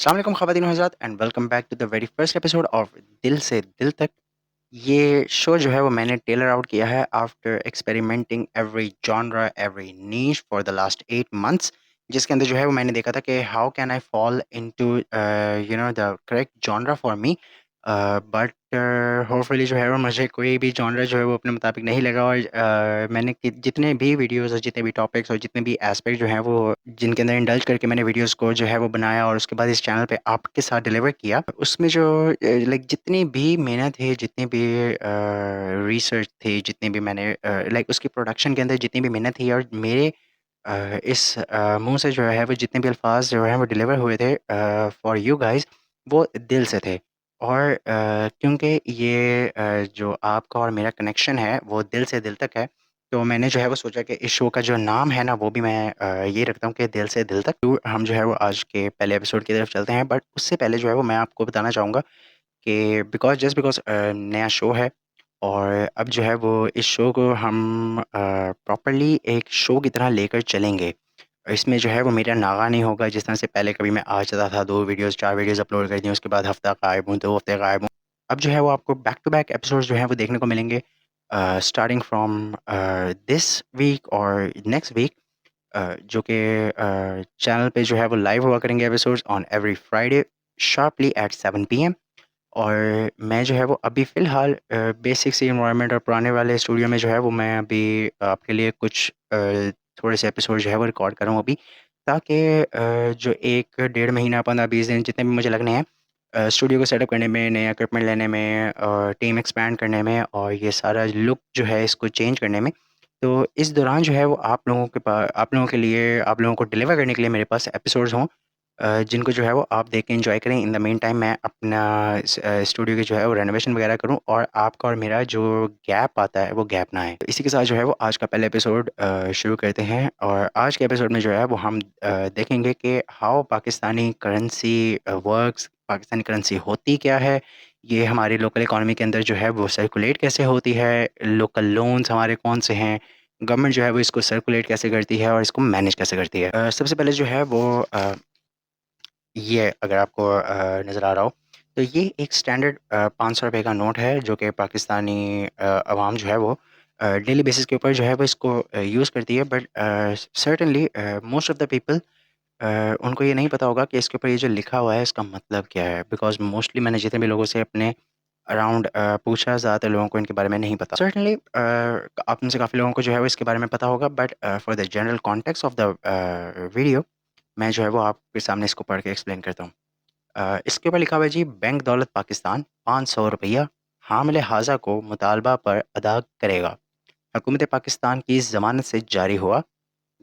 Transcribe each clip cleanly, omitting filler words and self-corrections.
अस्सलाम वालेकुम ख़वातीन और हज़रात and welcome back to the very first episode of Dil Se दिल तक। ये शो जो है वो मैंने टेलर आउट किया है after experimenting every genre every niche for the last 8 months, जिसके अंदर जो है वो मैंने देखा था कि how can I fall into the correct genre for me. But hopefully जो है वो मुझे कोई भी जॉनरा जो है वो अपने मुताबिक नहीं लगा, और मैंने जितने भी वीडियोस और जितने भी टॉपिक्स और जितने भी एस्पेक्ट जो हैं वो जिनके अंदर इंडल्ज करके मैंने वीडियोस को जो है वो बनाया और उसके बाद इस चैनल पे आपके साथ डिलीवर किया, उसमें जो लाइक जितनी भी मेहनत है, जितनी भी रिसर्च थी, जितनी भी मैंने लाइक उसकी प्रोडक्शन के अंदर जितनी भी मेहनत थी, और मेरे इस मुंह से जो है वो जितने भी अल्फाज जो हैं वो डिलीवर हुए थे फॉर यू गाइस, वो दिल से थे। और क्योंकि ये जो आपका और मेरा कनेक्शन है वो दिल से दिल तक है, तो मैंने जो है वो सोचा कि इस शो का जो नाम है ना वो भी मैं ये रखता हूँ कि दिल से दिल तक। तो हम जो है वो आज के पहले एपिसोड की तरफ चलते हैं, बट उससे पहले जो है वो मैं आपको बताना चाहूँगा कि बिकॉज़ नया शो है, और अब जो है वो इस शो को हम प्रॉपर्ली एक शो की तरह लेकर चलेंगे। इसमें जो है वो मेरा नागा नहीं होगा, जिस तरह से पहले कभी मैं आ जाता था, 2 वीडियोज़ 4 वीडियोज़ अपलोड कर दी, उसके बाद हफ़्ता गायब हूँ, 2 हफ़्ते गायब हूँ। अब जो है वो आपको बैक टू बैक एपिसोड्स जो हैं वो देखने को मिलेंगे, स्टार्टिंग फ्रॉम दिस वीक और नेक्स्ट वीक, जो कि चैनल पे जो है वो लाइव हुआ करेंगे episodes on every Friday sharply at 7 PM. और मैं जो है वो अभी फ़िलहाल बेसिक सी एनवायरनमेंट और पुराने वाले स्टूडियो में जो है वो मैं अभी आपके लिए कुछ थोड़े से एपिसोड जो है वो रिकॉर्ड कर रहा हूँ अभी, ताकि जो 1 डेढ़ महीना 15-20 दिन जितने भी मुझे लगने हैं स्टूडियो को सेटअप करने में, नया इक्विपमेंट लेने में और टीम एक्सपैंड करने में, और ये सारा लुक जो है इसको चेंज करने में। तो इस दौरान जो है वो आप लोगों के लिए, आप लोगों को डिलीवर करने के लिए मेरे पास एपिसोड्स हों, जिनको जो है वो आप देख के एंजॉय करें। इन द मीन टाइम मैं अपना स्टूडियो की जो है वो रेनोवेशन वगैरह करूं, और आपका और मेरा जो गैप आता है वो गैप ना आए। तो इसी के साथ जो है वो आज का पहला एपिसोड शुरू करते हैं, और आज के एपिसोड में जो है वो हम देखेंगे कि how Pakistani currency works, Pakistani currency होती क्या है, ये हमारी लोकल इकॉनमी के अंदर जो है वो सर्कुलेट कैसे होती है, लोकल लोन्स हमारे कौन से हैं, गवर्नमेंट जो है वो इसको सर्कुलेट कैसे करती है और इसको मैनेज कैसे करती है। सबसे पहले जो है वो ये अगर आपको नज़र आ रहा हो, तो ये एक स्टैंडर्ड 500 रुपए का नोट है, जो कि पाकिस्तानी अवाम जो है वो डेली बेसिस के ऊपर जो है वो इसको यूज़ करती है। But certainly most of the people, उनको ये नहीं पता होगा कि इसके ऊपर ये जो लिखा हुआ है इसका मतलब क्या है, बिकॉज़ मोस्टली मैंने जितने भी लोगों से अपने अराउंड पूछा, ज़्यादातर लोगों को इनके बारे में नहीं पता। सर्टेनली आप में से काफ़ी लोगों को जो है वो इसके बारे में पता होगा, but for the general context of the video, मैं जो है वो आपके सामने इसको पढ़ के एक्सप्लेन करता हूँ। इसके ऊपर लिखा हुआ है जी, बैंक दौलत पाकिस्तान 500 रुपया हामिल हाजा को मुतालबा पर अदा करेगा। हुकूमत पाकिस्तान की ज़मानत से जारी हुआ।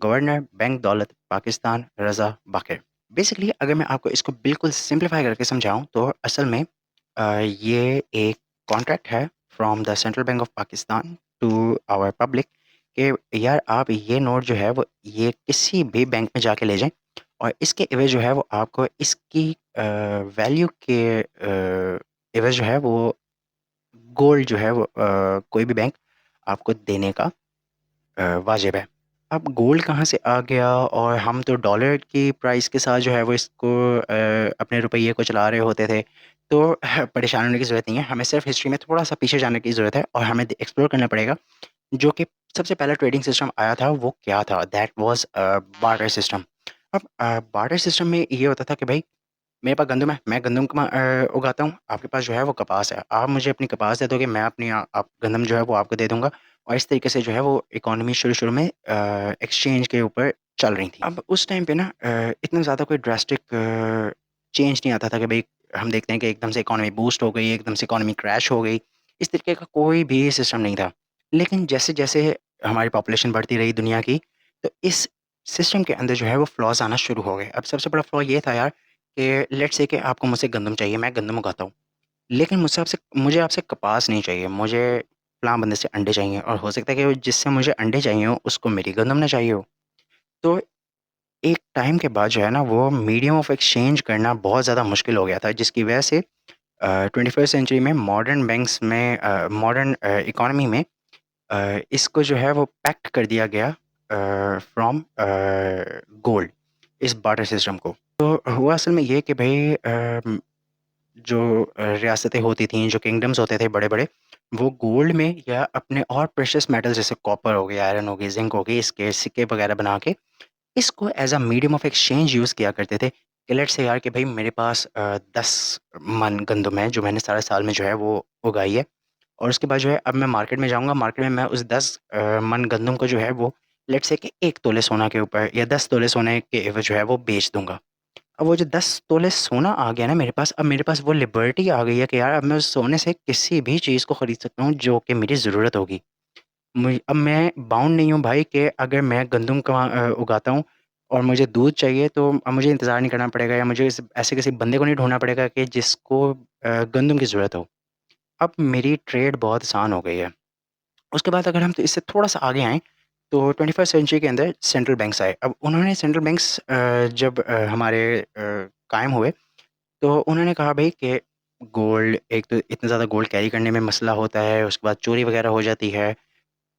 गवर्नर बैंक दौलत पाकिस्तान रज़ा बाकर। बेसिकली अगर मैं आपको इसको बिल्कुल सिंप्लीफाई करके समझाऊँ, तो असल में ये एक कॉन्ट्रैक्ट है from the central bank of Pakistan to our public, कि यार आप ये नोट जो है वो ये किसी भी बैंक में जाके ले जाएँ, और इसके एवज़ जो है वो आपको इसकी वैल्यू के एवज़ जो है वो गोल्ड जो है वो कोई भी बैंक आपको देने का वाजिब है। अब गोल्ड कहाँ से आ गया, और हम तो डॉलर की प्राइस के साथ जो है वो इसको अपने रुपये को चला रहे होते थे, तो परेशान होने की ज़रूरत नहीं है। हमें सिर्फ़ हिस्ट्री में थोड़ा-सा पीछे जाने की ज़रूरत है, और हमें एक्सप्लोर करना पड़ेगा जो कि सबसे पहला ट्रेडिंग सिस्टम आया था वो क्या था? That was barter system. अब बार्टर सिस्टम में ये होता था कि भई मेरे पास गंदम है, मैं गंदम उगाता हूँ, आपके पास जो है वो कपास है। आप मुझे अपनी कपास दे दोगे, मैं अपनी आप गंदम जो है वो आपको दे दूँगा, और इस तरीके से जो है वो इकॉनमी शुरू-शुरू में एक्सचेंज के ऊपर चल रही थी। अब उस टाइम पे ना इतना ज़्यादा कोई ड्रास्टिक चेंज नहीं आता था कि भई हम देखते हैं कि एकदम से इकॉनमी बूस्ट हो गई, एकदम से इकॉनमी क्रैश हो गई। इस तरीके का कोई भी सिस्टम नहीं था। लेकिन जैसे-जैसे हमारी पॉपुलेशन बढ़ती रही दुनिया की, तो इस सिस्टम के अंदर जो है वो फ्लॉज़ आना शुरू हो गए। अब सबसे बड़ा फ्लॉ ये था यार, कि लेट्स से कि आपको मुझसे गंदम चाहिए, मैं गंदम उगाता हूँ। लेकिन मुझे आपसे कपास नहीं चाहिए, मुझे फलाँ बंदे से अंडे चाहिए, और हो सकता है कि वो जिससे मुझे अंडे चाहिए हों, उसको मेरी गंदम ना चाहिए हो। तो एक टाइम के बाद जो है ना, वो मीडियम ऑफ एक्सचेंज करना बहुत ज़्यादा मुश्किल हो गया था, जिसकी वजह से 21st सेंचुरी में मॉडर्न बैंक्स में मॉडर्न इकॉनमी में इसको जो है वो पैक्ट कर दिया गया फ्रॉम गोल्ड, इस बार्टर सिस्टम को। तो हुआ असल में ये कि भई जो रियासतें होती थीं, जो किंगडम्स होते थे बड़े-बड़े, वो गोल्ड में या अपने और प्रेशियस मेटल जैसे कॉपर हो गया, आयरन हो गई, ज़िंक हो गई, इसके सिक्के वगैरह बना के इसको as a medium of exchange use किया करते थे कि लेट्स से यार कि भई मेरे पास 10 मन गंदम है जो मैंने सारे साल में जो है वो उगाई है, और उसके बाद जो है अब मैं मार्केट में जाऊँगा, मार्केट में मैं उस 10 मन गंदम को जो है वो लेट्स से कि 1 तोले सोना के ऊपर या 10 तोले सोने के एवज़ जो है वो बेच दूँगा। अब वो जो 10 तोले सोना आ गया ना मेरे पास, अब मेरे पास वो लिबर्टी आ गई है कि यार अब मैं उस सोने से किसी भी चीज़ को खरीद सकता हूँ जो कि मेरी ज़रूरत होगी। अब मैं बाउंड नहीं हूँ भाई कि अगर मैं गंदम उगाता हूँ और मुझे दूध चाहिए तो अब मुझे इंतज़ार नहीं करना पड़ेगा, या मुझे ऐसे किसी बंदे को नहीं ढूँढना पड़ेगा कि जिसको गंदम की ज़रूरत हो। अब मेरी ट्रेड बहुत आसान हो गई है। उसके बाद अगर हम तो इससे थोड़ा-सा आगे आएँ, तो 21st सेंचुरी के अंदर सेंट्रल बैंक्स आए। अब उन्होंने सेंट्रल बैंक्स जब हमारे कायम हुए, तो उन्होंने कहा भई कि गोल्ड, एक तो इतना ज़्यादा गोल्ड कैरी करने में मसला होता है, उसके बाद चोरी वग़ैरह हो जाती है।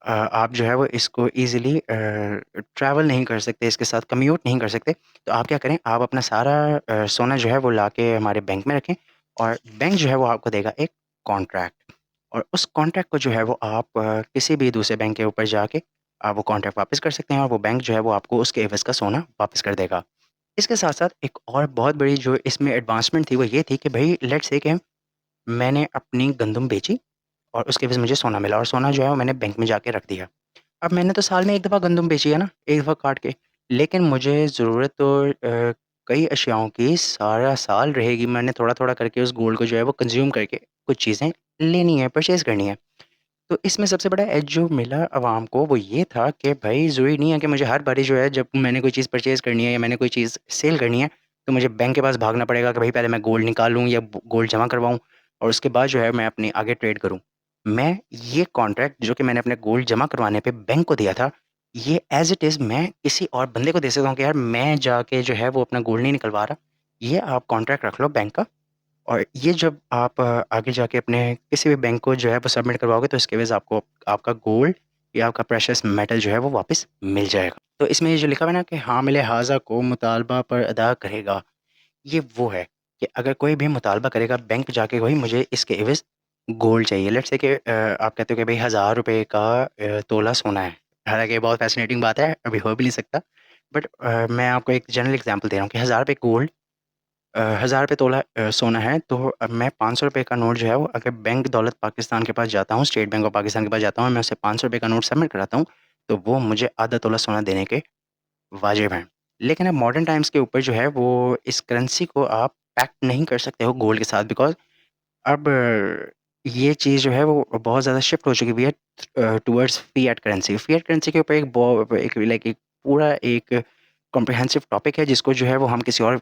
आप जो है वो इसको ईज़िली ट्रैवल नहीं कर सकते, इसके साथ कम्यूट नहीं कर सकते। तो आप क्या करें, आप अपना सारा सोना जो है वो लाके हमारे बैंक में रखें, और बैंक जो है वो आपको देगा एक कॉन्ट्रैक्ट, और उस कॉन्ट्रैक्ट को जो है वो आप किसी भी दूसरे बैंक के ऊपर जाके आप वो कॉन्ट्रैक्ट वापस कर सकते हैं, और वो बैंक जो है वो आपको उसके एवज़ का सोना वापस कर देगा। इसके साथ-साथ एक और बहुत बड़ी जो इसमें एडवांसमेंट थी वो ये थी कि भई लेट्स से कि मैंने अपनी गंदम बेची और उसके एवज़ मुझे सोना मिला, और सोना जो है वो मैंने बैंक में जाके रख दिया। अब मैंने तो साल में 1 दफ़ा गंदम बेची है ना, 1 दफ़ा काट के, लेकिन मुझे ज़रूरत तो कई अशियाओं की सारा साल रहेगी। मैंने थोड़ा-थोड़ा करके उस गोल्ड को जो है वो कंज़्यूम करके कुछ चीज़ें लेनी है, परचेज़ करनी है। तो इसमें सबसे बड़ा एज जो मिला अवाम को वो ये था कि भाई ज़रूरी नहीं है कि मुझे हर बारी जो है जब मैंने कोई चीज़ परचेज़ करनी है या मैंने कोई चीज़ सेल करनी है, तो मुझे बैंक के पास भागना पड़ेगा कि भाई पहले मैं गोल्ड निकालूँ या गोल्ड जमा करवाऊँ, और उसके बाद जो है मैं अपनी आगे ट्रेड करूँ। मैं ये कॉन्ट्रैक्ट जो कि मैंने अपने गोल्ड जमा करवाने पे बैंक को दिया था, ये एज़ इट इज़ मैं किसी और बंदे को दे सकता हूँ कि यार मैं जाके जो है वो अपना गोल्ड नहीं निकलवा रहा, ये आप कॉन्ट्रैक्ट रख लो बैंक का, और ये जब आप आगे जाके अपने किसी भी बैंक को जो है वो सबमिट करवाओगे, तो इसके एवज़ आपको आपका गोल्ड या आपका प्रेशियस मेटल जो है वो वापस मिल जाएगा। तो इसमें ये जो लिखा हुआ है ना कि हामिल हाज़ा को मुतालबा पर अदा करेगा, ये वो है कि अगर कोई भी मुतालबा करेगा बैंक जाके, वही मुझे इसके एवज़ गोल्ड चाहिए। लेट्स से कि आप कहते हो कि भई ₹1000 का तोला सोना है। हालाँकि ये बहुत फ़ैसिनेटिंग बात है, अभी हो भी नहीं सकता। बट मैं आपको एक जनरल एग्ज़ाम्पल दे रहा हूँ कि ₹1000 गोल्ड, ₹1000 तोला सोना है, तो अब मैं ₹500 का नोट जो है वो अगर बैंक दौलत पाकिस्तान के पास जाता हूँ, स्टेट बैंक ऑफ पाकिस्तान के पास जाता हूँ, मैं उससे ₹500 का नोट सबमिट कराता हूँ, तो वो मुझे आधा तोला सोना देने के वाजिब हैं। लेकिन अब मॉडर्न टाइम्स के ऊपर जो है वो इस करेंसी को आप पैक्ट नहीं कर सकते हो गोल्ड के साथ, बिकॉज़ अब ये चीज़ जो है वो बहुत ज़्यादा शिफ्ट हो चुकी हुई है towards fiat currency. Fiat currency के ऊपर एक पूरा एक कॉम्प्रिहेंसिव टॉपिक है जिसको जो है वो हम किसी और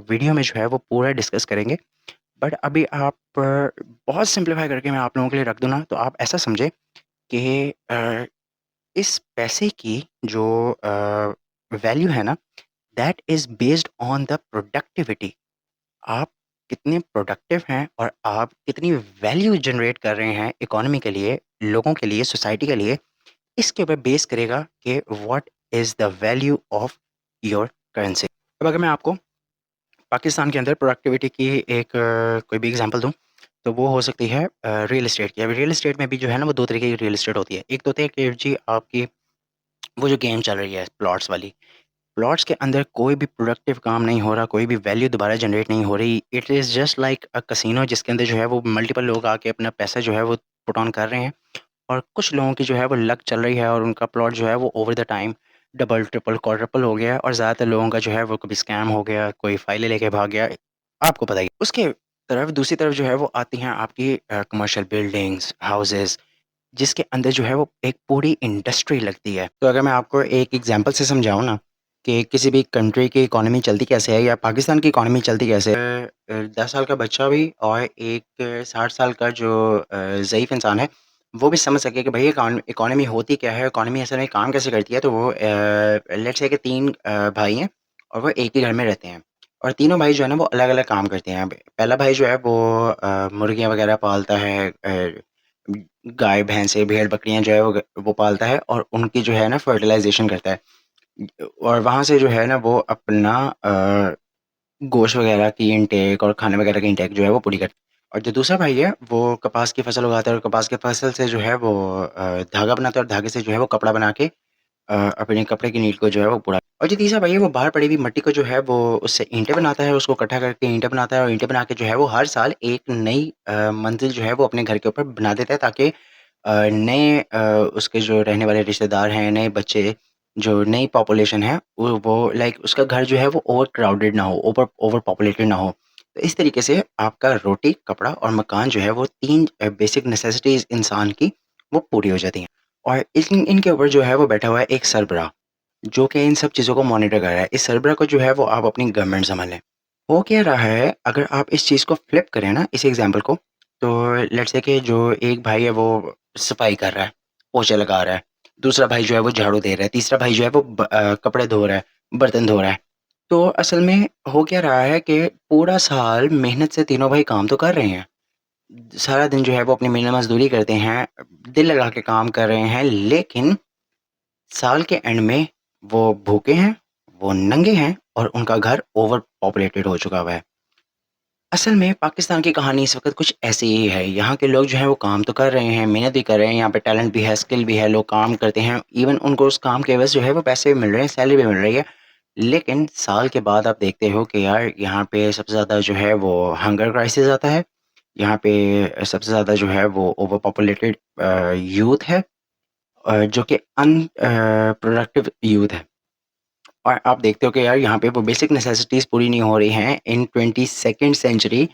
वीडियो में जो है वो पूरा डिस्कस करेंगे। बट अभी आप बहुत सिम्प्लीफाई करके मैं आप लोगों के लिए रख दूँ ना, तो आप ऐसा समझें कि इस पैसे की जो वैल्यू है ना, that is based on the productivity. आप कितने प्रोडक्टिव हैं और आप कितनी वैल्यू जनरेट कर रहे हैं इकोनॉमी के लिए, लोगों के लिए, सोसाइटी के लिए, इसके ऊपर बेस करेगा कि what is the value of your currency. अब अगर मैं आपको पाकिस्तान के अंदर प्रोडक्टिविटी की एक कोई भी एग्जांपल दूँ, तो वो हो सकती है रियल एस्टेट की। अब रियल एस्टेट में भी जो है ना वो 2 तरीके की रियल एस्टेट होती है। एक तो होती है कि जी आपकी वो जो गेम चल रही है प्लॉट्स वाली, प्लॉट्स के अंदर कोई भी प्रोडक्टिव काम नहीं हो रहा, कोई भी वैल्यू दोबारा जनरेट नहीं हो रही। It is just like a casino जिसके अंदर जो है वो मल्टीपल लोग आके अपना पैसा जो है वो पुट ऑन कर रहे हैं, और कुछ लोगों की जो है वो लक चल रही है और उनका प्लॉट जो है वो over the time double, triple, quadruple हो गया है, और ज़्यादातर लोगों का जो है वो कभी स्कैम हो गया, कोई फाइलें लेके भाग गया, आपको पता ही है। उसके तरफ दूसरी तरफ जो है वो आती हैं आपकी कमर्शियल बिल्डिंग्स, हाउसेज़, जिसके अंदर जो है वो एक पूरी इंडस्ट्री लगती है। तो अगर मैं आपको एक एग्ज़ाम्पल से समझाऊँ ना कि किसी भी कंट्री की इकोनॉमी चलती कैसे है या पाकिस्तान की इकोनॉमी चलती कैसे है। 10 साल का बच्चा भी और एक 60 साल का जो ज़ईफ़ इंसान है, वो भी समझ सके कि भई इकोनॉमी होती क्या है, इकोनॉमी असल में काम कैसे करती है। तो वो लेट्स से कि 3 भाई हैं और वो एक ही घर में रहते हैं, और तीनों भाई जो है ना वो अलग-अलग काम करते हैं। अब पहला भाई जो है वो मुर्गियाँ वग़ैरह पालता है, गाय, भैंसें, भेड़-बकरियाँ जो है वो पालता है, और उनकी जो है ना फर्टिलाइज़ेशन करता है। और वहाँ से जो है ना वो अपना गोश्त वगैरह की इनटेक और खाने वगैरह की इनटेक जो है वो पूरी करती है। और जो दूसरा भाई है वो कपास की फसल उगाता है, और कपास की फसल से जो है वो धागा बनाता है, और धागे से जो है वो कपड़ा बना के अपने कपड़े की नीड को जो है वो पूरा। और जो तीसरा भाई है वो बाहर पड़ी हुई मिट्टी को जो है वो उससे ईंटें बनाता है, उसको इकट्ठा करके ईंटें बनाता है, और ईंटें बना के जो है वो हर साल एक नई मंजिल जो है वो अपने घर के ऊपर बना देता है, ताकि नए उसके जो रहने वाले रिश्तेदार हैं, नए बच्चे, जो नई पॉपुलेशन है, वो लाइक उसका घर जो है वो ओवर क्राउडेड ना हो, ओवर ओवर पॉपुलेटेड ना हो। तो इस तरीके से आपका रोटी, कपड़ा और मकान जो है वो 3 बेसिक नेसेसिटीज़ इंसान की वो पूरी हो जाती हैं। और इनके ऊपर जो है वो बैठा हुआ है एक सरबराह, जो कि इन सब चीज़ों को मॉनिटर कर रहा है। इस सरबराह को जो है वो आप अपनी गवर्नमेंट समझ लें। हो क्या रहा है, अगर आप इस चीज़ को फ्लिप करें ना, इस एग्ज़ाम्पल को, तो लेट्स से कि जो एक भाई है वो सफाई कर रहा है, पोछा लगा रहा है, दूसरा भाई जो है वो झाड़ू दे रहा है, तीसरा भाई जो है वो कपड़े धो रहा है, बर्तन धो रहा है। तो असल में हो क्या रहा है कि पूरा साल मेहनत से तीनों भाई काम तो कर रहे हैं। सारा दिन जो है वो अपनी मेहनत मज़दूरी करते हैं, दिल लगा के काम कर रहे हैं, लेकिन साल के एंड में वो भूखे हैं, वो नंगे हैं, और उनका घर ओवर पॉपुलेटेड हो चुका हुआ है। असल में पाकिस्तान की कहानी इस वक़्त कुछ ऐसी ही है। यहाँ के लोग जो हैं वो काम तो कर रहे हैं, मेहनत भी कर रहे हैं, यहाँ पे टैलेंट भी है, स्किल भी है, लोग काम करते हैं। इवन उनको उस काम के एवज़ जो है वो पैसे भी मिल रहे हैं, सैलरी भी मिल रही है। लेकिन साल के बाद आप देखते हो कि यार यहाँ पे सबसे ज़्यादा जो है वो हंगर क्राइसिस आता है। यहाँ पे सबसे ज़्यादा जो है वो ओवर पॉपुलेटेड यूथ है, जो कि प्रोडक्टिव यूथ है। और आप देखते हो कि यार यहाँ पे वो बेसिक नेसेसिटीज़ पूरी नहीं हो रही हैं इन 22nd सेंचुरी,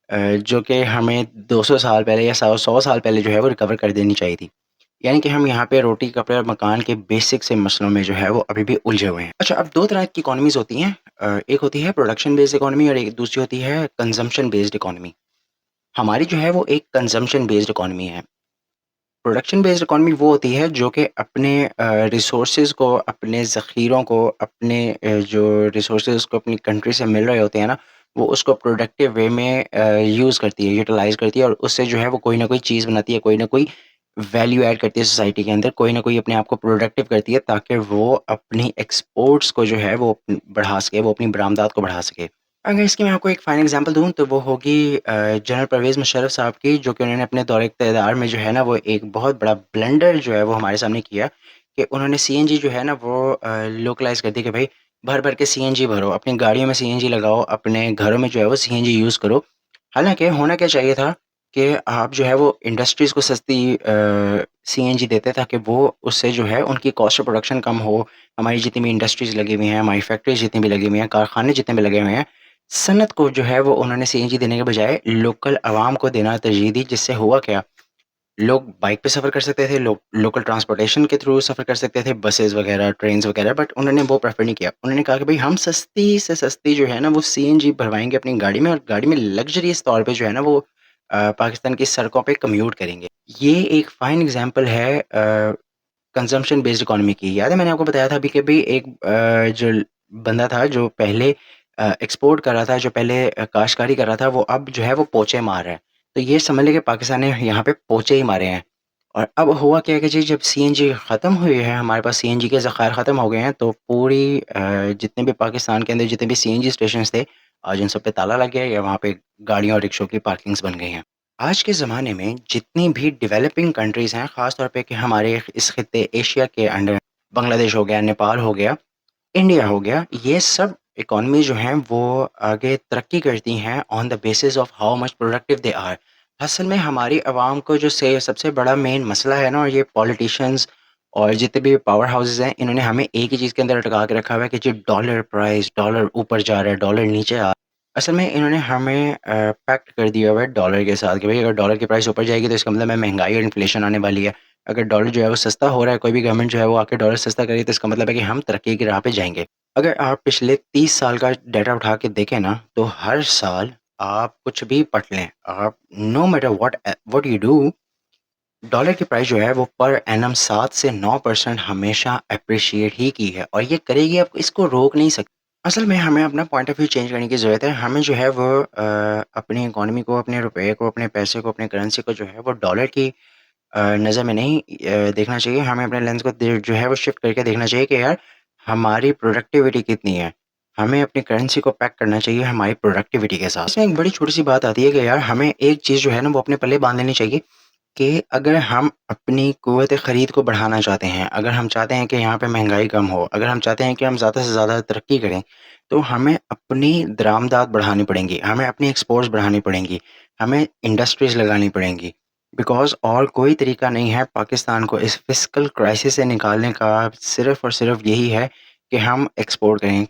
जो कि हमें 200 साल पहले या 100 साल पहले जो है वो रिकवर कर देनी चाहिए थी। यानी कि हम यहाँ पे रोटी, कपड़े और मकान के बेसिक से मसलों में जो है वो अभी भी उलझे हुए हैं। अच्छा, अब 2 तरह की इकोनॉमीज़ होती हैं। एक होती है प्रोडक्शन बेस्ड इकोनॉमी, और एक दूसरी होती है कंज़म्पशन बेस्ड इकोनॉमी। हमारी जो है वो एक कंज़म्पशन बेस्ड इकोनॉमी है। प्रोडक्शन बेस्ड इकोनॉमी वो होती है जो कि अपने रिसोर्सेज़ को, अपने ज़ख़ीरों को, अपने जो रिसोर्सेज़ को अपनी कंट्री से मिल रहे होते हैं ना, वो उसको प्रोडक्टिव वे में यूज़ करती है, यूटिलाइज़ करती है, और उससे जो है वो कोई ना कोई चीज़ बनाती है, कोई ना कोई वैल्यू ऐड करती है सोसाइटी के अंदर, कोई ना कोई अपने आप को प्रोडक्टिव करती है, ताकि वो अपनी एक्सपोर्ट्स को जो है वो बढ़ा सके, वो अपनी बरामदात को बढ़ा सके। अगर इसकी मैं आपको एक फ़ाइन एग्ज़ाम्पल दूँ तो वो होगी जनरल परवेज़ मुशर्रफ साहब की, जो कि उन्होंने अपने दौरे इक़्तिदार में जो है ना वो एक बहुत बड़ा ब्लंडर जो है वो हमारे सामने किया, कि उन्होंने सीएनजी जो है ना वो लोकलाइज़ कर दी, कि भाई भर-भर के सीएनजी भरो, अपनी गाड़ियों में सीएनजी लगाओ, अपने घरों में जो है वो सीएनजी यूज़ करो। हालाँकि होना क्या चाहिए था कि आप जो है वो इंडस्ट्रीज़ को सस्ती सीएनजी देते, ताकि वो उससे जो है उनकी कॉस्ट ऑफ प्रोडक्शन कम हो। हमारी जितनी भी इंडस्ट्रीज़ लगी हुई हैं, हमारी फैक्ट्रीज़ जितनी भी लगी हुई हैं, कारखाने जितने भी लगे हुए हैं, सनत को जो है वो उन्होंने सीएनजी देने के बजाय लोकल अवाम को देना तरजीह दी। जिससे हुआ क्या, लोग बाइक पे सफ़र कर सकते थे, लोग लोकल ट्रांसपोर्टेशन के थ्रू सफ़र कर सकते थे, बसेज़ वगैरह, ट्रेन्स वगैरह, बट उन्होंने वो प्रेफ़र नहीं किया। उन्होंने कहा कि भई हम सस्ती से सस्ती जो है ना वो सीएनजी भरवाएँगे अपनी गाड़ी में, और गाड़ी में लग्ज़रियस तौर पे जो है ना वो पाकिस्तान की सड़कों पे कम्यूट करेंगे। ये एक फ़ाइन एग्ज़ाम्पल है कंज़म्पशन बेस्ड इकोनॉमी की। याद है मैंने आपको बताया था अभी कि भई एक जो बंदा था जो पहले एक्सपोर्ट कर रहा था, जो पहले काश्तकारी कर रहा था, वो अब जो है वो पोचे मार रहा है। तो ये समझ लें कि पाकिस्तान ने यहाँ पे पोचे ही मारे हैं। और अब हुआ क्या है कि जी, जब सीएनजी ख़त्म हुई है, हमारे पास सीएनजी के ज़खायर ख़त्म हो गए हैं, तो पूरी जितने भी पाकिस्तान के अंदर जितने भी सीएनजी स्टेशंस थे, आज उन सब पे ताला लग गया है, या वहाँ पे गाड़ियों और रिक्शों की पार्किंग्स बन गई हैं। आज के ज़माने में जितनी भी डेवलपिंग कंट्रीज़ हैं, ख़ास तौर पे कि हमारे इस खित्ते एशिया के अंडर बांग्लादेश हो गया, नेपाल हो गया, इंडिया हो गया, ये सब इकोनॉमी जो हैं वो आगे तरक्की करती हैं on the basis of how much productive they are. असल में हमारी आवाम को जो से सबसे बड़ा मेन मसला है ना, और ये पॉलिटिशियंस और जितने भी पावर हाउसेस हैं, इन्होंने हमें एक ही चीज़ के अंदर अटका के रखा हुआ है कि जी डॉलर प्राइस, डॉलर ऊपर जा रहा है, डॉलर नीचे आ। असल में इन्होंने हमें पैक्ट कर दिया हुआ है डॉलर के साथ, कि भाई अगर डॉलर की प्राइस ऊपर जाएगी तो इसका मतलब है महंगाई और इन्फ्लेशन आने वाली है। अगर डॉलर जो है वो सस्ता हो रहा है, कोई भी गवर्नमेंट जो है वो आके डॉलर सस्ता करेगी, तो इसका मतलब है कि हम तरक्की की राह पे जाएँगे। अगर आप पिछले 30 साल का डाटा उठा के देखें ना, तो हर साल आप कुछ भी पढ़ लें, आप no matter what you do, dollar की प्राइस जो है वो पर एनम 7 से 9% हमेशा एप्रिशिएट ही की है, और ये करेगी, आप इसको रोक नहीं सकते। असल में हमें अपना पॉइंट ऑफ व्यू चेंज करने की ज़रूरत है। हमें जो है वो अपनी इकोनॉमी को, अपने रुपए को, अपने पैसे को, अपने करेंसी को जो है वो डॉलर की नज़र में नहीं देखना चाहिए। हमें अपने लेंस को जो है वो शिफ्ट करके देखना चाहिए कि यार हमारी प्रोडक्टिविटी कितनी है। हमें अपनी करेंसी को पैक करना चाहिए हमारी प्रोडक्टिविटी के साथ। इसमें एक बड़ी छोटी-सी बात आती है कि यार हमें एक चीज़ जो है ना वो अपने पल्ले बाँध लेनी चाहिए कि अगर हम अपनी क़ुव्वत ख़रीद को बढ़ाना चाहते हैं, अगर हम चाहते हैं कि यहाँ पे महँगाई कम हो, अगर हम चाहते हैं कि हम ज़्यादा से ज़्यादा तरक्की करें, तो हमें अपनी दरामदात बढ़ानी पड़ेंगी, हमें अपनी एक्सपोर्ट्स बढ़ानी पड़ेंगी, हमें इंडस्ट्रीज़ लगानी पड़ेंगी। बिकॉज़ और कोई तरीका नहीं है पाकिस्तान को इस फ़िस्कल क्राइसिस से निकालने का, सिर्फ़ और सिर्फ़ यही है कि हम एक्सपोर्ट करें।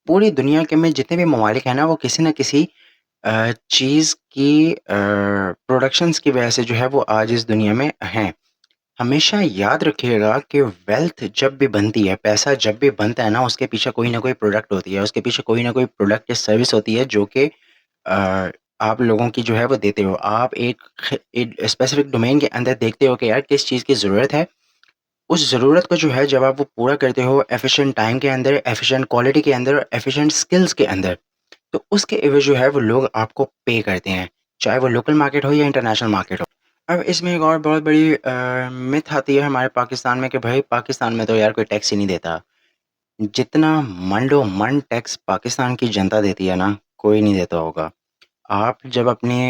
पूरी दुनिया के में जितने भी ममालिक हैं ना, वो किसी न किसी चीज़ की प्रोडक्शंस की वजह से जो है वो आज इस दुनिया में हैं। हमेशा याद रखिएगा कि वेल्थ जब भी बनती है, पैसा जब भी बनता है ना, उसके पीछे कोई ना कोई प्रोडक्ट होती है, उसके पीछे कोई ना कोई प्रोडक्ट या सर्विस होती है जो कि अ, आप लोगों की जो है वो देते हो। आप एक स्पेसिफिक डोमेन के अंदर देखते हो कि यार किस चीज़ की ज़रूरत है, उस ज़रूरत को जो है जब आप वो पूरा करते हो एफ़िशिएंट टाइम के अंदर, एफ़िशिएंट क्वालिटी के अंदर, एफ़िशिएंट स्किल्स के अंदर, तो उसके एवज़ जो है वो लोग आपको पे करते हैं, चाहे वो लोकल मार्केट हो या इंटरनेशनल मार्केट हो। अब इसमें एक और बहुत बड़ी मिथ आती है हमारे पाकिस्तान में कि भाई पाकिस्तान में तो यार कोई टैक्स ही नहीं देता। जितना मंडो-मन टैक्स पाकिस्तान की जनता देती है ना, कोई नहीं देता होगा। आप जब अपनी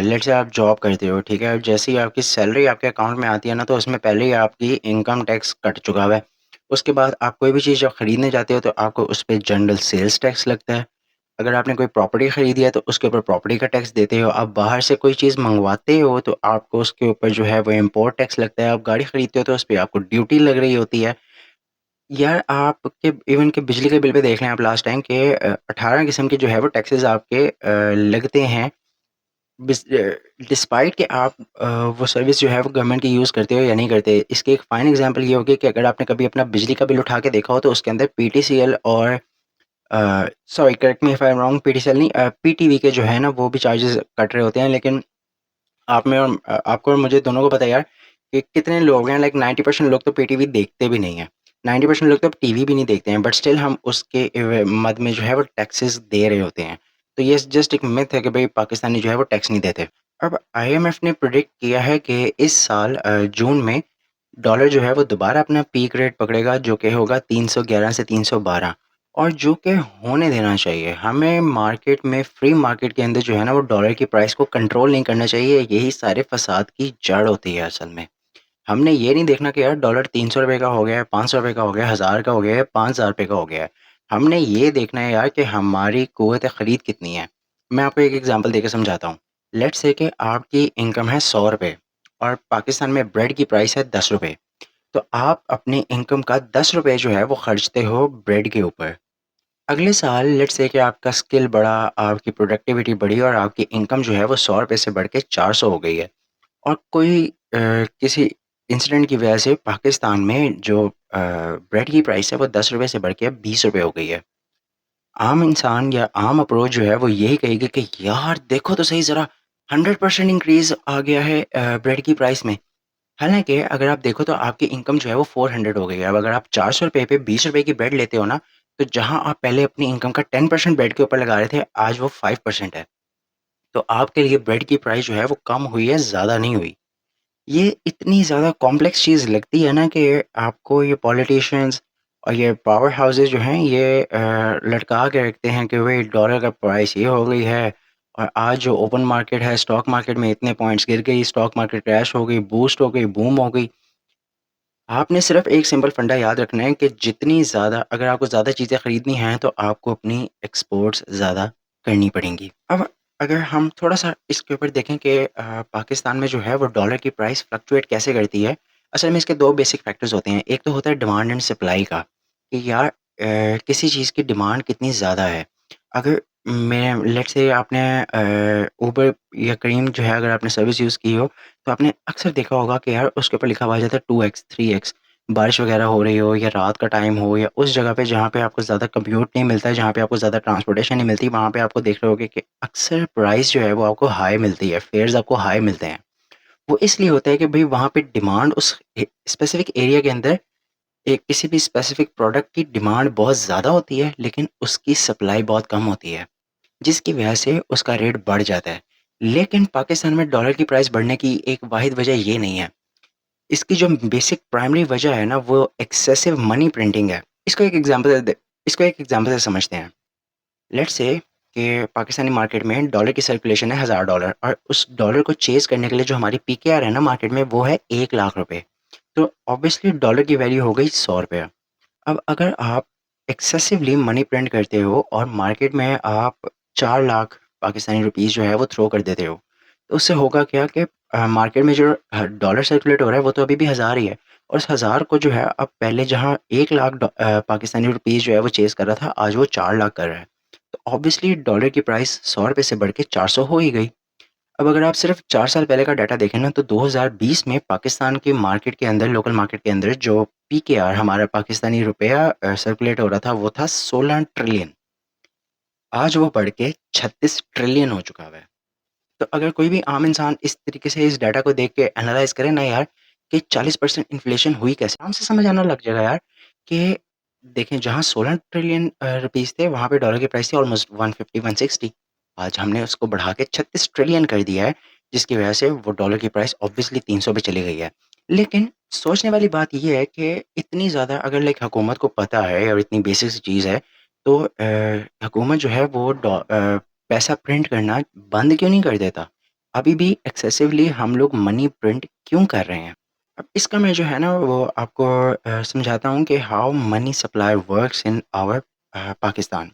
लेट्स से आप जॉब करते हो, ठीक है? जैसे ही आपकी सैलरी आपके अकाउंट में आती है ना, तो उसमें पहले ही आपकी इनकम टैक्स कट चुका हुआ है। उसके बाद आप कोई भी चीज़ जब खरीदने जाते हो, तो आपको उस पे जनरल सेल्स टैक्स लगता है। अगर आपने कोई प्रॉपर्टी खरीदी है, तो उसके ऊपर प्रॉपर्टी का टैक्स देते हो। आप बाहर से कोई चीज़ मँगवाते हो, तो आपको उसके ऊपर जो है वो इम्पोर्ट टैक्स लगता है। आप गाड़ी खरीदते हो, तो उस पे आपको ड्यूटी लग रही होती है। यार आपके इवन के बिजली के बिल पे देख लें आप लास्ट टाइम के 18 किस्म के जो है वो टैक्सेस आपके लगते हैं। डिस्पाइट कि आप वो सर्विस जो है वो गवर्नमेंट की यूज़ करते हो या नहीं करते। इसकी एक फ़ाइन एग्ज़ाम्पल ये होगी कि अगर आपने कभी अपना बिजली का बिल उठा के देखा हो, तो उसके अंदर पीटीसीएल और sorry correct me if I am wrong, PTCL नहीं, पीटीवी के जो है ना वो भी चार्जेस कट रहे होते हैं। लेकिन आपको और मुझे दोनों को पता है यार कि कितने लोग हैं, लाइक 90% लोग तो पीटीवी देखते भी नहीं हैं। 90% लोग तो अब टीवी भी नहीं देखते हैं, बट स्टिल हम उसके मद में जो है वो टैक्सेस दे रहे होते हैं। तो ये जस्ट एक मिथ है कि भाई पाकिस्तानी जो है वो टैक्स नहीं देते। अब आईएमएफ ने प्रेडिक्ट किया है कि इस साल जून में डॉलर जो है वो दोबारा अपना पीक रेट पकड़ेगा, जो कि होगा 311 से 312, और जो कि होने देना चाहिए। हमें मार्केट में, फ्री मार्केट के अंदर जो है ना वो डॉलर की प्राइस को कंट्रोल नहीं करना चाहिए। यही सारे फसाद की जड़ होती है असल में। हमने ये नहीं देखना कि यार डॉलर ₹300 का हो गया है, ₹500 का हो गया है, 1000 का हो गया है, ₹5000 का हो गया है। हमने ये देखना है यार कि हमारी क़ुव्वत ख़रीद कितनी है। मैं आपको एक एग्ज़ाम्पल देके समझाता हूँ। लेट्स से कि आपकी इनकम है ₹100 और पाकिस्तान में ब्रेड की प्राइस है ₹10। तो आप अपनी इनकम का ₹10 जो है वो खर्चते हो ब्रेड के ऊपर। अगले साल लेट्स से कि आपका स्किल बढ़ा, आपकी प्रोडक्टिविटी बढ़ी और आपकी इनकम जो है वो ₹100 से बढ़ के 400 हो गई है। और कोई किसी इंसिडेंट की वजह से पाकिस्तान में जो ब्रेड की प्राइस है वो ₹10 से बढ़ के अब ₹20 हो गई है। आम इंसान या आम अप्रोच जो है वो यही कहेगी कि यार देखो तो सही ज़रा, 100% इंक्रीज़ आ गया है ब्रेड की प्राइस में। हालाँकि अगर आप देखो तो आपकी इनकम जो है वो 400 हो गई है। अब अगर आप ₹400 पे ₹20 की ब्रेड लेते हो ना, तो जहाँ आप पहले अपनी इनकम का 10% ब्रेड के ऊपर लगा रहे थे, आज वो 5% है। तो आपके लिए ब्रेड की प्राइस जो है वो कम हुई है, ज़्यादा नहीं हुई। ये इतनी ज़्यादा कॉम्प्लेक्स चीज़ लगती है ना कि आपको ये पॉलिटिशियंस और ये पावर हाउसेस जो हैं ये लटका के रखते हैं कि भाई डॉलर का प्राइस ये हो गई है, और आज जो ओपन मार्केट है, स्टॉक मार्केट में इतने पॉइंट्स गिर गई, स्टॉक मार्केट क्रैश हो गई, बूस्ट हो गई, बूम हो गई। आपने सिर्फ एक सिंपल फंडा याद रखना है कि जितनी ज़्यादा, अगर आपको ज़्यादा चीज़ें खरीदनी हैं तो आपको अपनी एक्सपोर्ट्स ज़्यादा करनी पड़ेंगी। अब अगर हम थोड़ा-सा इसके ऊपर देखें कि पाकिस्तान में जो है वो डॉलर की प्राइस फ्लक्चुएट कैसे करती है। असल में इसके 2 बेसिक फैक्टर्स होते हैं। एक तो होता है डिमांड एंड सप्लाई का, कि यार किसी चीज़ की डिमांड कितनी ज़्यादा है। अगर मैं लेट्स से आपने उबर या करीम जो है अगर आपने सर्विस यूज़ की हो, तो आपने अक्सर देखा होगा कि यार उसके ऊपर लिखा हुआ आ जाता है 2x, 3x, बारिश वगैरह हो रही हो या रात का टाइम हो या उस जगह पे जहाँ पे आपको ज़्यादा कम्यूट नहीं मिलता है, जहाँ पे आपको ज़्यादा ट्रांसपोर्टेशन नहीं मिलती, वहाँ पे आपको देख रहे होगे कि अक्सर प्राइस जो है वो आपको हाई मिलती है, फेयर्स आपको हाई मिलते हैं। वो इसलिए होता है कि भई वहाँ पे डिमांड उस स्पेसिफिक एरिया के अंदर एक किसी भी स्पेसिफिक प्रोडक्ट की डिमांड बहुत ज़्यादा होती है, लेकिन उसकी सप्लाई बहुत कम होती है, जिसकी वजह से उसका रेट बढ़ जाता है। लेकिन पाकिस्तान में डॉलर की प्राइस बढ़ने की एक वाहिद वजह ये नहीं है। इसकी जो बेसिक प्राइमरी वजह है ना वो एक्सेसिव मनी प्रिंटिंग है। इसको एक एग्ज़ाम्पल से समझते हैं। लेट्स से कि पाकिस्तानी मार्केट में डॉलर की सर्कुलेशन है $1000 और उस डॉलर को चेज़ करने के लिए जो हमारी पीकेआर है ना मार्केट में वो है ₹1,00,000। तो ऑब्वियसली डॉलर की वैल्यू हो गई ₹100। अब अगर आप एक्सेसिवली मनी प्रिंट करते हो और मार्केट में आप 4 लाख पाकिस्तानी रुपीस जो है वो थ्रो कर देते हो, तो उससे होगा क्या कि मार्केट में जो डॉलर सर्कुलेट हो रहा है वो तो अभी भी हज़ार ही है, और उस हज़ार को जो है अब पहले जहाँ 1 लाख पाकिस्तानी रुपीस जो है वो चेज कर रहा था, आज वो 4 लाख कर रहा है। तो ऑब्वियसली डॉलर की प्राइस 100 रुपये से बढ़ के 400 हो ही गई। अब अगर आप सिर्फ 4 साल पहले का डाटा देखें ना, तो 2020 में पाकिस्तान की मार्केट के अंदर, लोकल मार्केट के अंदर जो पीकेआर हमारा पाकिस्तानी रुपया सर्कुलेट हो रहा था वो था 16 ट्रिलियन। आज वो बढ़ के 36 ट्रिलियन हो चुका हुआ है। तो अगर कोई भी आम इंसान इस तरीके से इस डाटा को देख के एनालाइज करे ना यार, कि 40% इन्फ्लेशन हुई कैसे, आराम से समझ आना लग जाएगा यार कि देखें, जहाँ 16 ट्रिलियन रुपीस थे वहाँ पे डॉलर की प्राइस थी ऑलमोस्ट 150-160। आज हमने उसको बढ़ा के 36 ट्रिलियन कर दिया है, जिसकी वजह से वो डॉलर की प्राइस ऑब्वियसली 300 पे चली गई है। लेकिन सोचने वाली बात ये है कि इतनी ज़्यादा अगर लाइक हुकूमत को पता है और इतनी बेसिक सी चीज़ है, तो हुकूमत जो है वो पैसा प्रिंट करना बंद क्यों नहीं कर देता? अभी भी एक्सेसिवली हम लोग मनी प्रिंट क्यों कर रहे हैं? अब इसका मैं जो है ना वो आपको समझाता हूँ कि how money supply works in our Pakistan.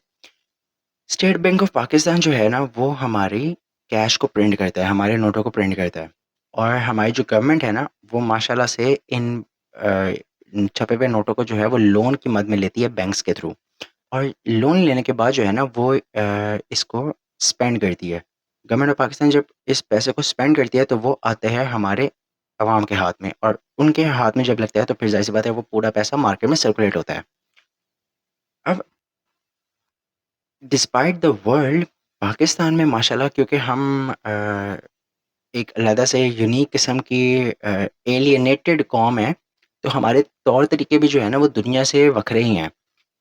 State Bank of Pakistan जो है ना वो हमारी कैश को प्रिंट करता है, हमारे नोटों को प्रिंट करता है। और हमारी जो गवर्नमेंट है ना वो माशाल्लाह से इन छपे हुए नोटों को जो है वो लोन की मद में लेती है बैंक्स के थ्रू। और लोन लेने के बाद जो है ना वो इसको स्पेंड करती है। गवर्नमेंट ऑफ पाकिस्तान जब इस पैसे को स्पेंड करती है तो वो आते हैं हमारे अवाम के हाथ में, और उनके हाथ में जब लगता है तो फिर ज़ाहिर-सी बात है वो पूरा पैसा मार्केट में सर्कुलेट होता है। अब डिस्पाइट द वर्ल्ड, पाकिस्तान में माशाल्लाह, क्योंकि हम एक अलहदा से यूनिक किस्म की एलियनेटेड कौम है, तो हमारे तौर तरीके भी जो है ना वो दुनिया से वखरे ही हैं।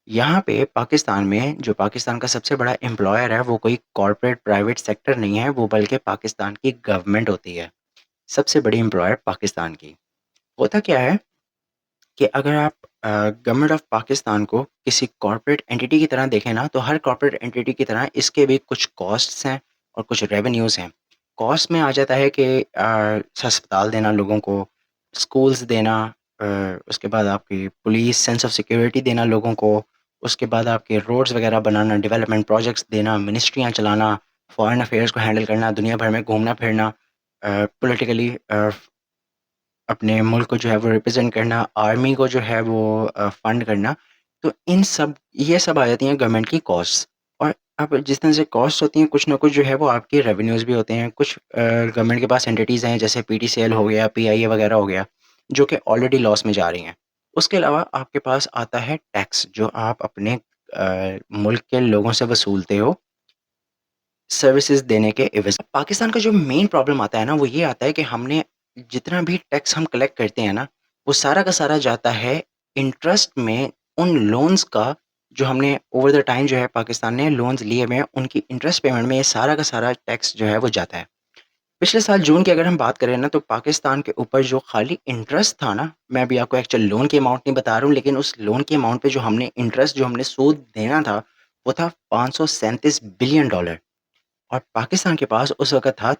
यहाँ पे पाकिस्तान में जो पाकिस्तान का सबसे बड़ा एम्प्लॉयर है वो कोई कॉर्पोरेट प्राइवेट सेक्टर नहीं है, वो बल्कि पाकिस्तान की गवर्नमेंट होती है। सबसे बड़ी एम्प्लॉयर पाकिस्तान की। होता क्या है कि अगर आप गवर्नमेंट ऑफ पाकिस्तान को किसी कॉर्पोरेट एंटिटी की तरह देखें ना, तो हर कॉर्पोरेट एंटिटी की तरह इसके भी कुछ कॉस्ट्स हैं और कुछ रेवेन्यूज़ हैं। कॉस्ट में आ जाता है कि अस्पताल देना लोगों को, स्कूल्स देना, उसके बाद आपकी पुलिस सेंस ऑफ सिक्योरिटी देना लोगों को, उसके बाद आपके रोड्स वगैरह बनाना, डेवलपमेंट प्रोजेक्ट्स देना, मिनिस्ट्रियाँ चलाना, फॉरेन अफेयर्स को हैंडल करना, दुनिया भर में घूमना फिरना, पॉलिटिकली अपने मुल्क को जो है वो रिप्रेज़ेंट करना, आर्मी को जो है वो फ़ंड करना। तो इन सब ये सब आ जाती हैं गवर्नमेंट की कॉस्ट्स। और अब जिस तरह से कॉस्ट होती हैं, कुछ ना कुछ जो है वो आपके रेवेन्यूज़ भी होते हैं। कुछ गवर्नमेंट के पास एंटिटीज़ हैं, जैसे पीटीसीएल हो गया, पीआईए वगैरह हो गया, जो कि ऑलरेडी लॉस में जा रही हैं। उसके अलावा आपके पास आता है टैक्स, जो आप अपने मुल्क के लोगों से वसूलते हो सर्विसेज़ देने के एवज़। पाकिस्तान का जो मेन प्रॉब्लम आता है ना, वो ये आता है कि हमने जितना भी टैक्स हम कलेक्ट करते हैं ना, वो सारा का सारा जाता है इंटरेस्ट में, उन लोन्स का जो हमने ओवर द टाइम जो है पाकिस्तान ने लोन्स लिए हुए हैं, उनकी इंटरेस्ट पेमेंट में ये सारा का सारा टैक्स जो है वो जाता है। पिछले साल जून की अगर हम बात करें ना, तो पाकिस्तान के ऊपर जो खाली इंटरेस्ट था ना, मैं अभी आपको एक्चुअल लोन की अमाउंट नहीं बता रहा हूँ, लेकिन उस लोन की अमाउंट पे जो हमने इंटरेस्ट, जो हमने सूद देना था, वो था $537 बिलियन। और पाकिस्तान के पास उस वक़्त था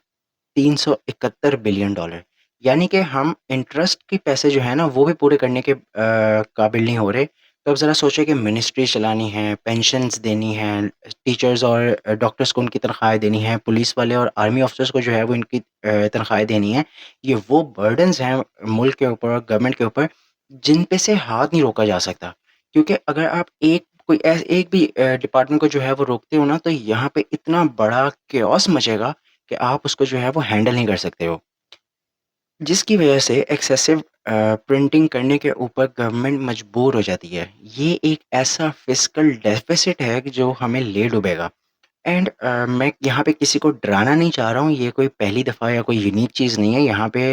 $371 बिलियन। यानी कि हम इंटरेस्ट के पैसे जो हैं ना वो भी पूरे करने के काबिल नहीं हो रहे। तो अब ज़रा सोचिए कि मिनिस्ट्री चलानी है, पेंशन्स देनी हैं, टीचर्स और डॉक्टर्स को उनकी तनख्वाहें देनी हैं, पुलिस वाले और आर्मी ऑफ़िसर्स को जो है वो इनकी तनख्वाहें देनी हैं। ये वो बर्डन्स हैं मुल्क के ऊपर और गवर्नमेंट के ऊपर, जिन पे से हाथ नहीं रोका जा सकता। क्योंकि अगर आप एक भी डिपार्टमेंट को जो है वो रोकते हो ना, तो यहाँ पे इतना बड़ा केओस मचेगा कि आप उसको जो है वो हैंडल नहीं कर सकते हो। जिसकी वजह से एक्सेसिव प्रिंटिंग करने के ऊपर गवर्नमेंट मजबूर हो जाती है। ये एक ऐसा फिस्कल डेफ़िसिट है कि जो हमें ले डूबेगा। एंड मैं यहाँ पे किसी को डराना नहीं चाह रहा हूँ, ये कोई पहली दफ़ा या कोई यूनिक चीज़ नहीं है। यहाँ पे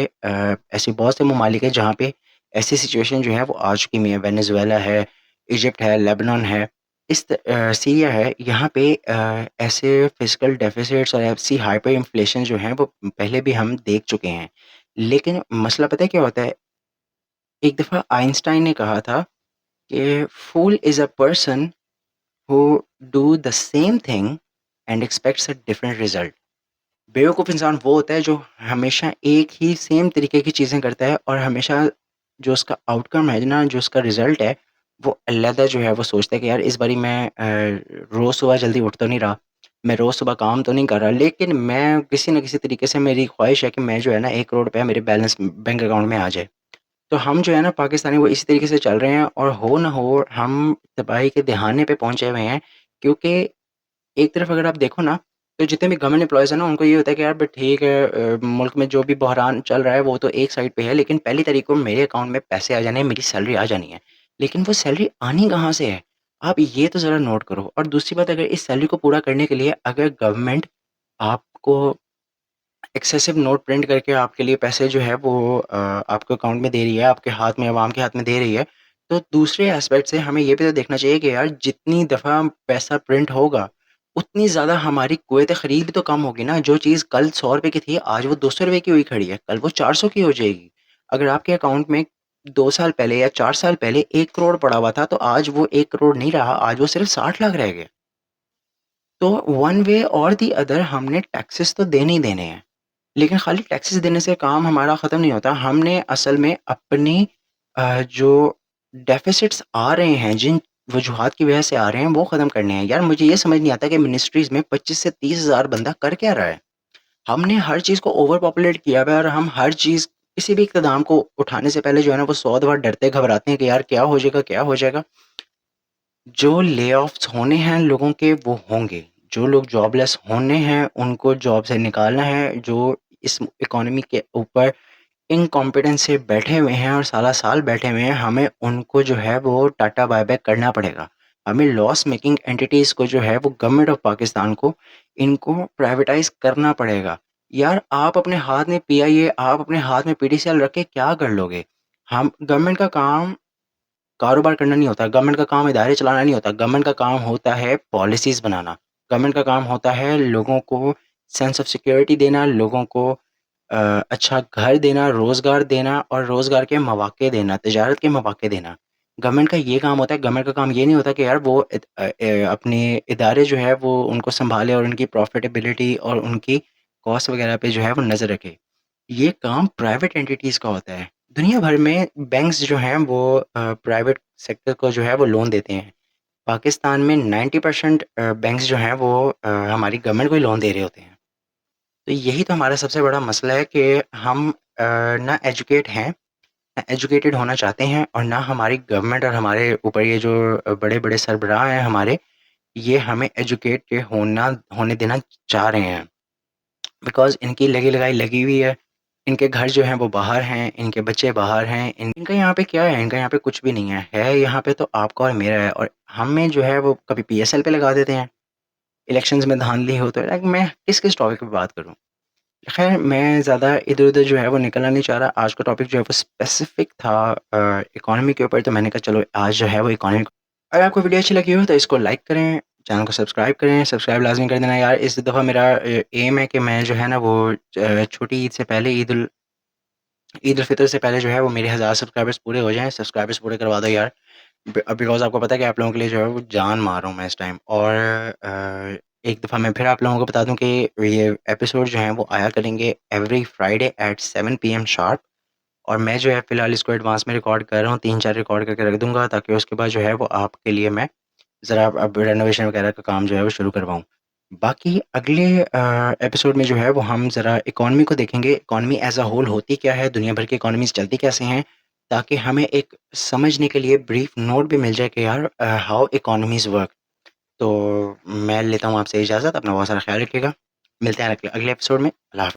ऐसे बहुत से ममालिक हैं जहाँ पे ऐसी सिचुएशन जो है वो आ चुकी हुई है। वेनेज़ुएला है, इजिप्ट है, लेबनान है, सीरिया है। यहाँ पे ऐसे फिस्कल डेफ़िसिट्स और ऐसी हाइपर इन्फ्लेशन जो है वो पहले भी हम देख चुके हैं। लेकिन मसला पता है क्या होता है? एक दफ़ा आइंस्टाइन ने कहा था कि fool is a person who do the same thing and expects a different result. बेवकूफ़ इंसान वो होता है जो हमेशा एक ही सेम तरीके की चीज़ें करता है और हमेशा जो उसका आउटकम है ना, जो उसका रिज़ल्ट है, वो अलहदा जो है वो सोचता है कि यार इस बारी मैं रोज़ सुबह जल्दी उठ तो नहीं रहा, मैं रोज़ सुबह काम तो नहीं कर रहा, लेकिन मैं किसी न किसी तरीके से मेरी ख्वाहिश है कि मैं जो है ना 1 करोड़ रुपया मेरे बैलेंस बैंक अकाउंट में आ जाए। तो हम जो है ना पाकिस्तानी वो इसी तरीके से चल रहे हैं और हो ना हो हम तबाही के दहाने पे पहुँचे हुए हैं, क्योंकि एक तरफ अगर आप देखो ना, तो जितने भी गवर्नमेंट एम्प्लॉइज़ हैं ना, उनको ये होता है कि यार ठीक है, मुल्क में जो भी बहरान चल रहा है वो तो एक साइड पे है, लेकिन पहली तारीख को मेरे अकाउंट में पैसे आ जाने हैं, मेरी सैलरी आ जानी है। लेकिन वो सैलरी आनी कहाँ से है? आप ये तो ज़रा नोट करो। और दूसरी बात, अगर इस सैलरी को पूरा करने के लिए अगर गवर्नमेंट आपको एक्सेसिव नोट प्रिंट करके आपके लिए पैसे जो है वो आपके अकाउंट में दे रही है, आपके हाथ में, अवाम के हाथ में दे रही है, तो दूसरे एस्पेक्ट से हमें ये भी तो देखना चाहिए कि यार जितनी दफ़ा पैसा प्रिंट होगा, उतनी ज़्यादा हमारी क़ुव्वत ख़रीद तो कम होगी ना। जो चीज़ कल ₹100 की थी, आज वो ₹200 की हुई खड़ी है, कल वो 400 की हो जाएगी। अगर आपके अकाउंट में 2 साल पहले या 4 साल पहले 1 करोड़ पड़ा हुआ था, तो आज वो 1 करोड़ नहीं रहा, आज वो सिर्फ़ 60 लाख रह गया। तो वन वे और दी अदर हमने टैक्सेस तो देने ही देने हैं। लेकिन खाली टैक्सेस देने से काम हमारा ख़त्म नहीं होता। हमने असल में अपनी जो डेफ़िसिट्स आ रहे हैं, जिन वजूहात की वजह से आ रहे हैं, वो ख़त्म करने हैं। यार मुझे ये समझ नहीं आता कि मिनिस्ट्रीज़ में 25 से 30 हज़ार बंदा कर क्या रहा है? हमने हर चीज़ को ओवर पॉपुलेट किया हुआ है और हम हर चीज़ किसी भी इक़्तिदाम को उठाने से पहले जो है ना वो 100 दफ़ा डरते घबराते हैं कि यार क्या हो जाएगा, क्या हो जाएगा? जो ले-ऑफ्स होने हैं लोगों के वो होंगे। जो लोग जॉबलेस होने हैं उनको जॉब से निकालना है। जो इस इकॉनमी के ऊपर इनकॉम्पिटेंस से बैठे हुए हैं और साला-साल बैठे हुए हैं, हमें उनको जो है वो टाटा बाय-बाय करना पड़ेगा। हमें लॉस मेकिंग एंटिटीज़ को जो है वो गवर्नमेंट ऑफ पाकिस्तान को इनको प्राइवेटाइज़ करना पड़ेगा। यार आप अपने हाथ में पीआईए, आप अपने हाथ में पीटीसीएल रख के क्या कर लोगे? हम गवर्नमेंट का काम कारोबार करना नहीं होता, गवर्नमेंट का काम इदारे चलाना नहीं होता, गवर्नमेंट का काम होता है पॉलिसीज़ बनाना। गवर्नमेंट का काम होता है लोगों को सेंस ऑफ सिक्योरिटी देना, लोगों को अच्छा घर देना, रोज़गार देना और रोज़गार के मौक़े देना, तिजारत के मौक़े देना। गवर्नमेंट का ये काम होता है। गवर्नमेंट का काम ये नहीं होता कि यार वो अपने इदारे जो है वो उनको सँभाले और उनकी प्रॉफ़िटेबिलिटी और उनकी कॉस्ट वग़ैरह पे जो है वो नज़र रखे। ये काम प्राइवेट एंटिटीज़ का होता है। दुनिया भर में बैंक्स जो हैं वो प्राइवेट सेक्टर को जो है वो लोन देते हैं। पाकिस्तान में 90% बैंक्स जो हैं वो हमारी गवर्नमेंट को ही लोन दे रहे होते हैं। तो यही तो हमारा सबसे बड़ा मसला है कि हम ना एजुकेट हैं, ना एजुकेटेड होना चाहते हैं और ना हमारी गवर्नमेंट और हमारे ऊपर ये जो बड़े-बड़े सरबराह हैं हमारे, ये हमें एजुकेट होने देना चाह रहे हैं। बिकॉज़ इनकी लगी-लगाई लगी हुई है। इनके घर जो हैं वो बाहर हैं, इनके बच्चे बाहर हैं, इनका यहाँ पे क्या है? इनका यहाँ पे कुछ भी नहीं है। है यहाँ पे तो आपका और मेरा है और हमें जो है वो कभी पीएसएल पे लगा देते हैं। इलेक्शंस में धांधली हो तो लाइक मैं किस-किस टॉपिक पे बात करूँ? ख़ैर मैं ज़्यादा इधर-उधर जो है वो निकलना नहीं चाह रहा। आज का टॉपिक जो है वो स्पेसिफ़िक था इकॉनमी के ऊपर, तो मैंने कहा चलो आज जो है वो इकॉनमी। अगर आपको वीडियो अच्छी लगी हो तो इसको लाइक करें, चैनल को सब्सक्राइब करें, सब्सक्राइब लाज़मी कर देना यार। इस दफ़ा मेरा एम है कि मैं जो है ना वो छोटी ईद से पहले ईद उल फ़ितर से पहले जो है वो मेरे 1000 सब्सक्राइबर्स पूरे हो जाएँ। सब्सक्राइबर्स पूरे करवा दो यार। बिकॉज़ आपको पता है कि आप लोगों के लिए जो है वो जान मार रहा हूँ मैं इस टाइम। और एक दफ़ा मैं फिर आप लोगों को बता दूँ कि ये एपिसोड जो हैं वो आया करेंगे every Friday at 7 PM sharp. और मैं जो है फ़िलहाल इसको एडवांस में रिकॉर्ड कर रहा हूँ, 3-4 रिकॉर्ड करके रख दूँगा ताकि उसके बाद जो है वो आपके लिए मैं ज़रा अब रेनोवेशन वगैरह का काम जो है वो शुरू करवाऊँ। बाकी अगले एपिसोड में जो है वो हम ज़रा इकॉनमी को देखेंगे, इकॉनमी एज़ अ होल होती क्या है, दुनिया भर की इकॉनमीज़ चलती कैसे हैं, ताकि हमें एक समझने के लिए ब्रीफ नोट भी मिल जाए कि यार हाउ इकॉनमीज़ वर्क। तो मैं लेता हूँ आपसे इजाज़त, अपना बहुत सारा ख़्याल रखिएगा। मिलते हैं अगले अगले एपिसोड में। अल्लाह हाफ़िज़।